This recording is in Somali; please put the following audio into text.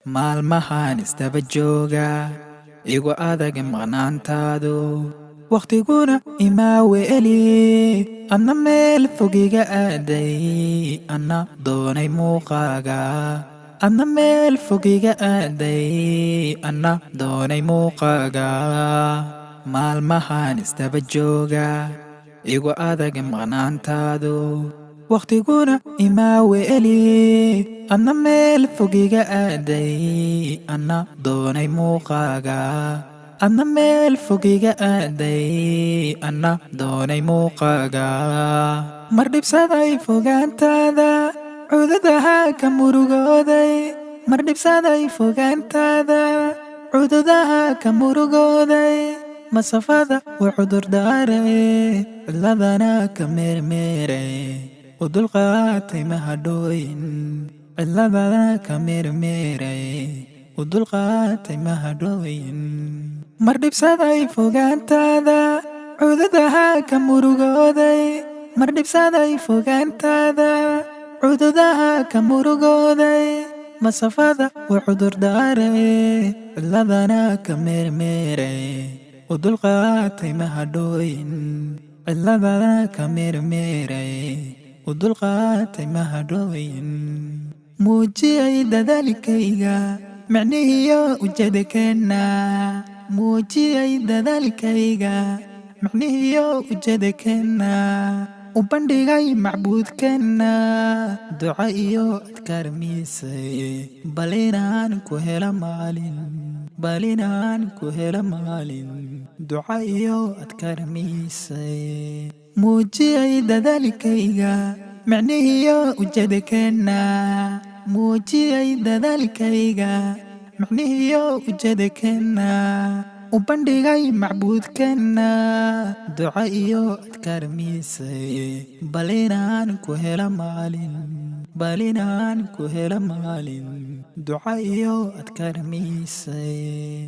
maalmahan istaba jooga igu adag maqnaantaadu waqtiguna imaa weeli anna meel fogiga aaday anna doonay muuqaaga anna meel fogiga aaday anna doonay muuqaaga maalmahan istaba jooga igu adag maqnaantaadu waqtiguna imaa weeli anna meel fogiga aaday anna doonay muuqaaga anna meel fogiga aaday anna doonay muuqaaga mar dhibsaday fogaantaada cududaha ka murugooday mar dhibsaday fogaantaada cududaha ka murugooday masafada waa cudur daare cidladana ka meermeere u dulqaatay mahadhooyin cidladana ka meermeere u dulqaatay mahadhooyin mar dhibsaday fogaantaada cududaha ka murugooday mar dhibsaday fogaantaada cududaha ka murugooday masafada waa cudur daare cidladana ka meermeere u dulqaatay mahadhooyin cidladana ka meermeere u dulqaatay mahadhooyin muujiyay dadaalkayga macnihiyo ujeedkeena muujiyay dadaalkayga macnihiyo ujeedkeena u bandhigay macbuudkeena duco iyo adkaar miisay bal inaan ku helo maalin bal inaan ku helo maalin duco iyo adkaar miisay muujiyay dadaalkayga macnihiyo ujeedkeena muujiyay dadaalkayga macnihiyo ujeedkeena u bandhigay macbuudkeena duco iyo adkaar miisay bal inaan ku helo maalin bal inaan ku helo maalin duco iyo adkaar miisay